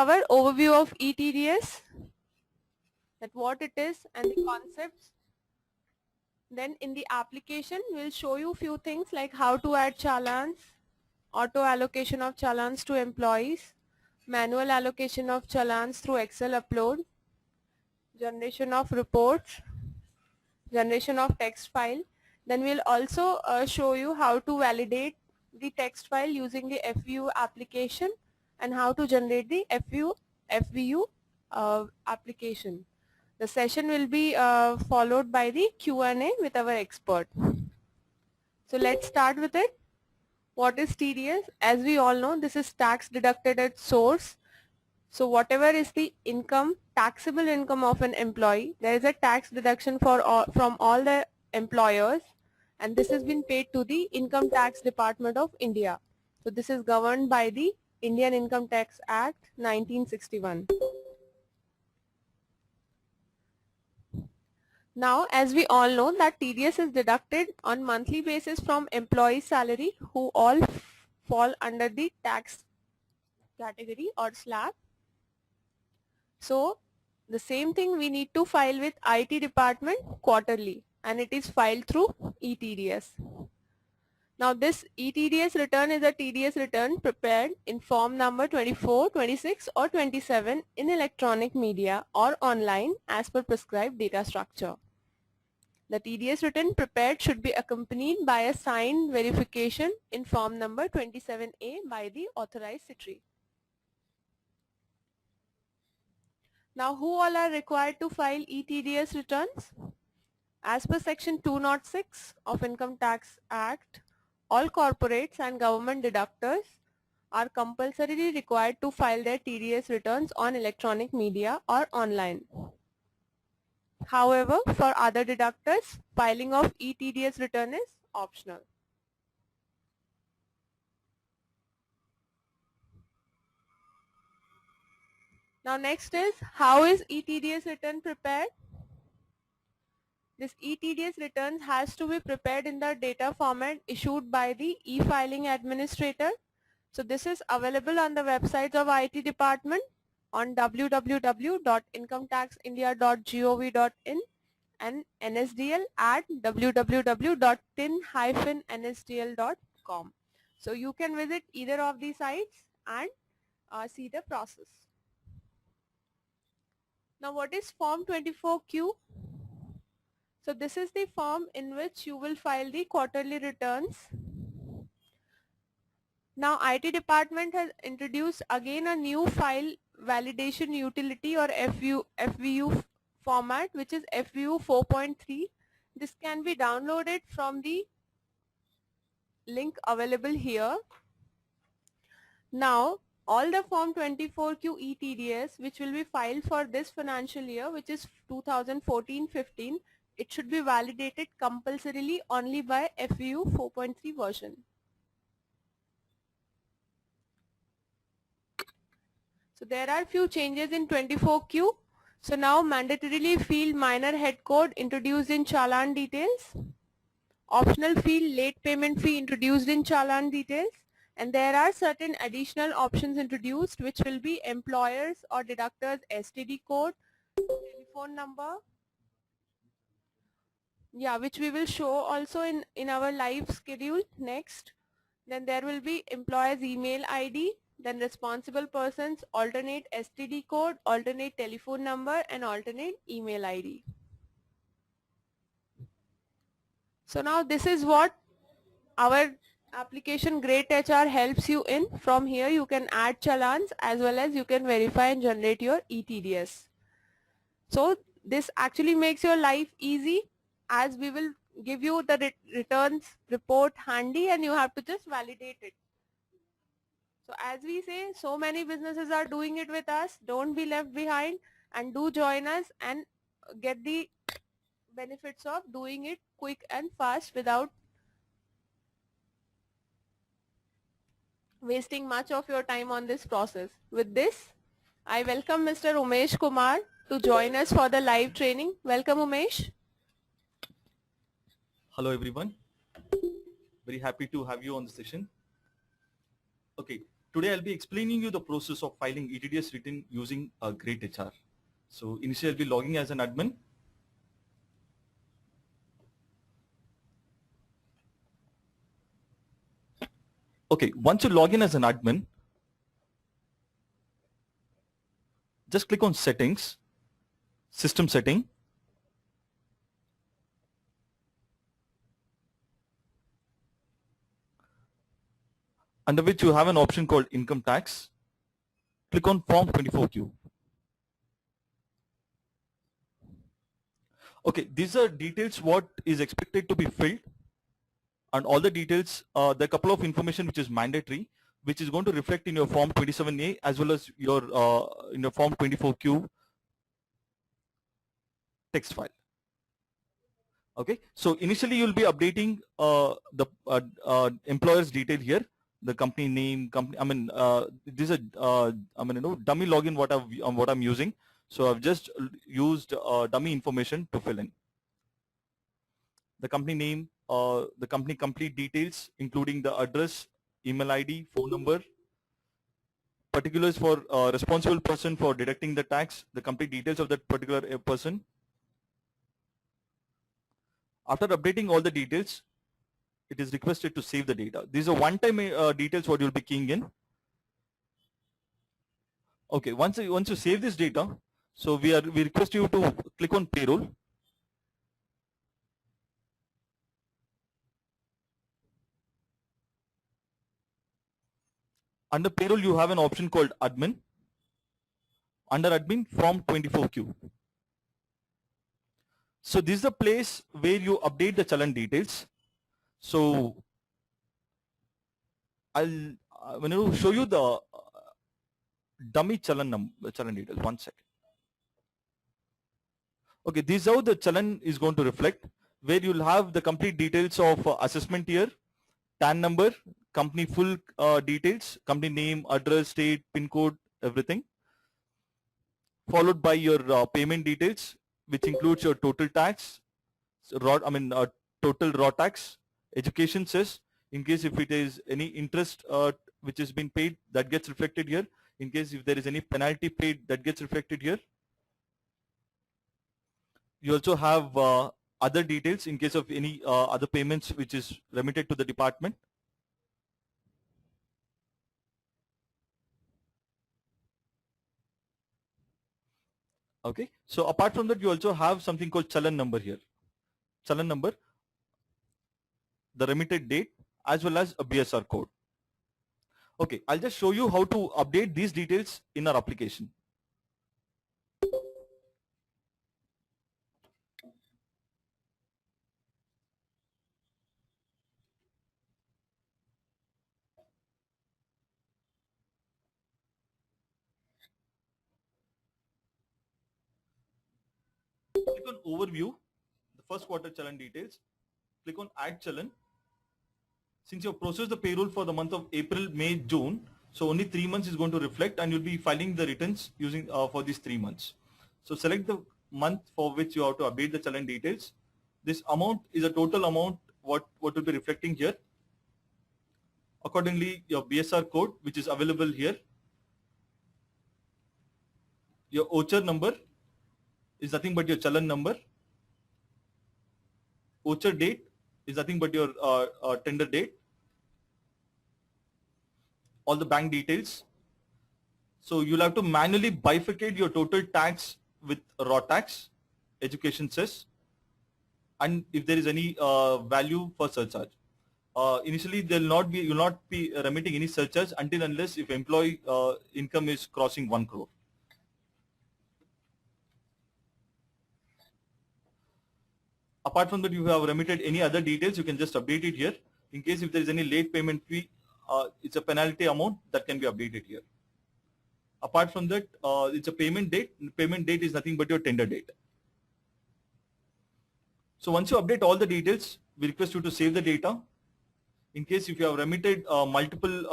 Our overview of eTDS, that what it is and the concepts. Then in the application, we'll show you few things like how to add challans, auto allocation of challans to employees, manual allocation of challans through Excel upload, generation of reports, generation of text file. Then we'll also show you how to validate the text file using the FVU application and how to generate the FVU application. The session will be followed by the Q&A with our expert. So let's start with it. What is TDS? As we all know, this is tax deducted at source. So whatever is the income, taxable income of an employee, there is a tax deduction for from all the employers, and this has been paid to the Income Tax Department of India. So this is governed by the Indian Income Tax Act 1961. Now, as we all know that TDS is deducted on monthly basis from employee salary who all fall under the tax category or slab. So the same thing we need to file with IT department quarterly, and it is filed through eTDS. Now this eTDS return is a TDS return prepared in form number 24, 26 or 27 in electronic media or online as per prescribed data structure. The TDS return prepared should be accompanied by a signed verification in form number 27A by the authorized signatory. Now who all are required to file eTDS returns? As per section 206 of Income Tax Act, all corporates and government deductors are compulsorily required to file their TDS returns on electronic media or online. However, for other deductors, filing of eTDS return is optional. Now next is, how is eTDS return prepared? This eTDS returns has to be prepared in the data format issued by the e-filing administrator. So this is available on the websites of IT department on www.incometaxindia.gov.in and NSDL at www.tin-nsdl.com. So you can visit either of these sites and see the process. Now what is Form 24Q? So this is the form in which you will file the quarterly returns. Now IT department has introduced again a new file validation utility or FVU format, which is FVU 4.3. This can be downloaded from the link available here. Now all the Form 24Q eTDS which will be filed for this financial year, which is 2014-15, it should be validated compulsorily only by FVU 4.3 version. So there are few changes in 24Q. So now mandatorily field minor head code introduced in challan details. Optional field late payment fee introduced in challan details. And there are certain additional options introduced which will be employers or deductors STD code, telephone number. Yeah, which we will show also in our live schedule next. Then there will be employer's email ID, then responsible person's alternate STD code, alternate telephone number and alternate email ID. So now this is what our application Great HR helps you in. From here you can add challans as well as you can verify and generate your eTDS. So this actually makes your life easy, as we will give you the returns report handy and you have to just validate it. So as we say, so many businesses are doing it with us. Don't be left behind and do join us and get the benefits of doing it quick and fast without wasting much of your time on this process. With this, I welcome Mr. Umesh Kumar to join us for the live training. Welcome, Umesh. Hello everyone, very happy to have you on the session. Okay, Today I'll be explaining you the process of filing ETDS return using Great HR. So initially I'll be logging as an admin. Okay, once you log in as an admin, just click on settings, system setting. Under which you have an option called income tax. Click on form 24Q. Okay, these are details what is expected to be filled, and all the details, there are a couple of information which is mandatory, which is going to reflect in your form 27A as well as your in your form 24Q text file. Okay, so initially you'll be updating the employer's detail here, the company name, this is a dummy login what I'm using. So I've just used dummy information to fill in the company name, the company complete details, including the address, email ID, phone number, particulars for responsible person for deducting the tax, the complete details of that particular person. After updating all the details, it is requested to save the data. These are one-time details what you'll be keying in. Okay, once you save this data, so we request you to click on payroll. Under payroll, you have an option called admin. Under admin, form 24Q. So this is the place where you update the challan details. So I'll when I show you the dummy challan details. 1 second. Okay, this is how the challan is going to reflect, where you'll have the complete details of assessment year, TAN number, company full details, company name, address, state, pin code, everything, followed by your payment details, which includes your total tax, total raw tax, education cess, in case if it is any interest which has been paid, that gets reflected here. In case if there is any penalty paid, that gets reflected here. You also have other details in case of any other payments which is remitted to the department. Okay, so apart from that, you also have something called challan number here. Challan number, the remitted date, as well as a BSR code. Okay, I'll just show you how to update these details in our application. Click on overview, the first quarter challan details. Click on add challan. Since you have processed the payroll for the month of April, May, June, so only 3 months is going to reflect, and you'll be filing the returns using for these 3 months. So select the month for which you have to update the challan details. This amount is a total amount what will be reflecting here. Accordingly, your BSR code, which is available here, your voucher number is nothing but your challan number. Voucher date is nothing but your tender date. All the bank details. So you'll have to manually bifurcate your total tax with raw tax, education cess, and if there is any value for surcharge. Initially, you'll not be remitting any surcharge until unless if employee income is crossing 1 crore. Apart from that, you have remitted any other details, you can just update it here. In case if there is any late payment fee, it's a penalty amount that can be updated here. Apart from that, it's a payment date. Payment date is nothing but your tender date. So once you update all the details, we request you to save the data. In case if you have remitted multiple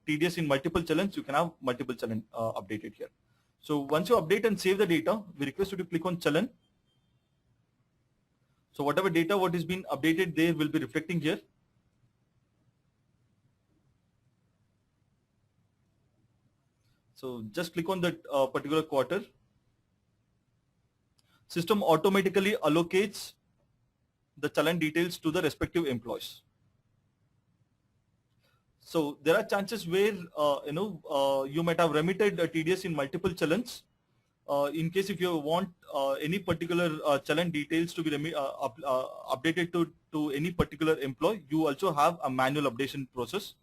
TDS in multiple challans, you can have multiple challan updated here. So once you update and save the data, we request you to click on challan. So whatever data what is being updated there will be reflecting here. So just click on that particular quarter. System automatically allocates the challan details to the respective employees. So there are chances where you might have remitted TDS in multiple challans. In case if you want any particular challan details to be updated to any particular employee, you also have a manual updation process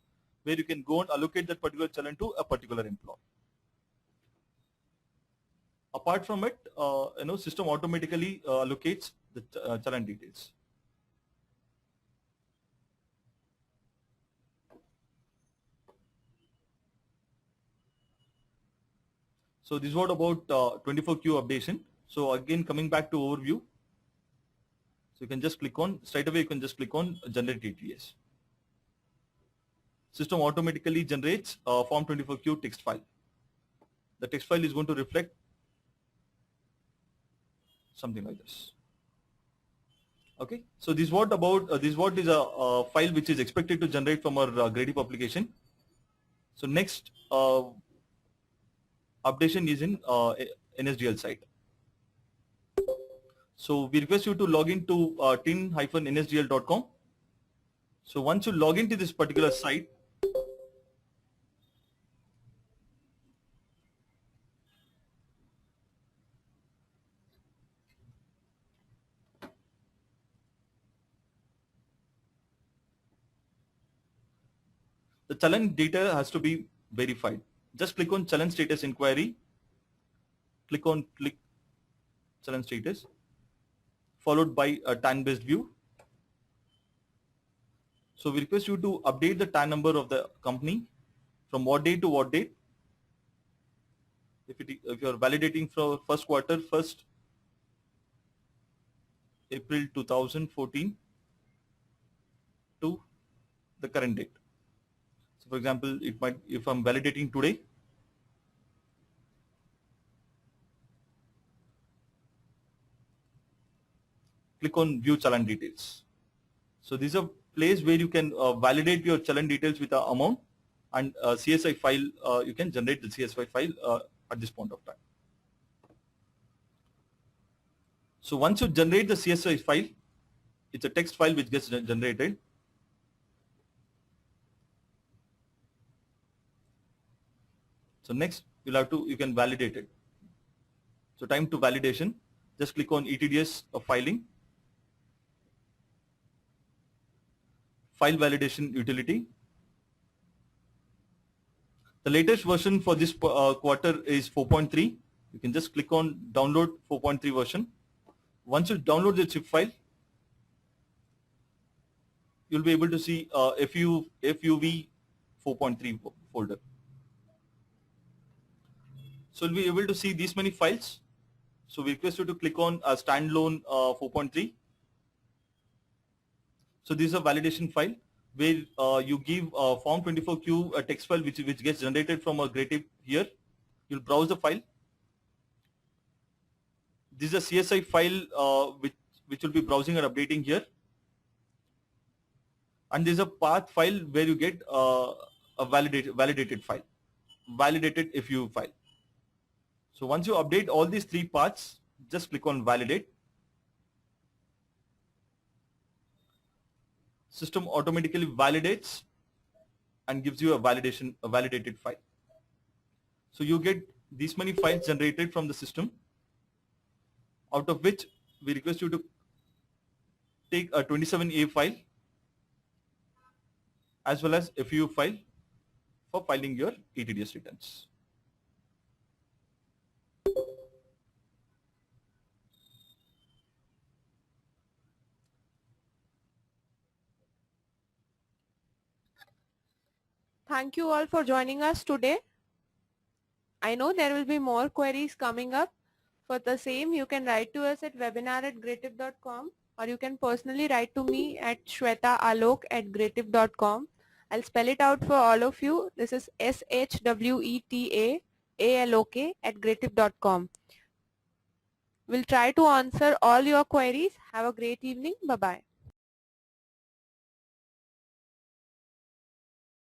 where you can go and allocate that particular challan to a particular employee. Apart from it, system automatically allocates the challan details. So this is what about 24Q updation. So again, coming back to overview. So you can just click on, straight away you can just click on generate TDS. System automatically generates Form 24Q text file. The text file is going to reflect something like this. Okay, so this what about this what is a file which is expected to generate from our Gradip application. So next updation is in NSDL site. So we request you to log into tin-nsdl.com. So once you log into this particular site, the challan data has to be verified. Just click on challan status inquiry. Click challan status, followed by a TAN-based view. So we request you to update the TAN number of the company from what date to what date. If you are validating for first quarter, 1st April 2014 to the current date. So for example, it might, if I'm validating today, click on view challan details. So this is a place where you can validate your challan details with the amount, and CSI file, you can generate the CSI file at this point of time. So once you generate the CSI file, it's a text file which gets generated. So next you can validate it. So time to validation, just click on ETDS of filing, file validation utility. The latest version for this quarter is 4.3. You can just click on download 4.3 version. Once you download the zip file, you'll be able to see FUV 4.3 folder. So you'll be able to see these many files. So we request you to click on standalone 4.3. So this is a validation file where you give Form 24Q a text file which gets generated from a Gradip here. You'll browse the file. This is a CSI file which will be browsing and updating here. And there's a path file where you get a validated file, validated FU file. So once you update all these three paths, just click on validate. System automatically validates and gives you a validated file. So you get these many files generated from the system, out of which we request you to take a 27A file as well as FU file for filing your ETDS returns. Thank you all for joining us today. I know there will be more queries coming up. For the same, you can write to us at webinar@gradip.com, or you can personally write to me at shwetaalok@gradip.com. I'll spell it out for all of you. This is shwetaalok@gradip.com. We'll try to answer all your queries. Have a great evening. Bye-bye.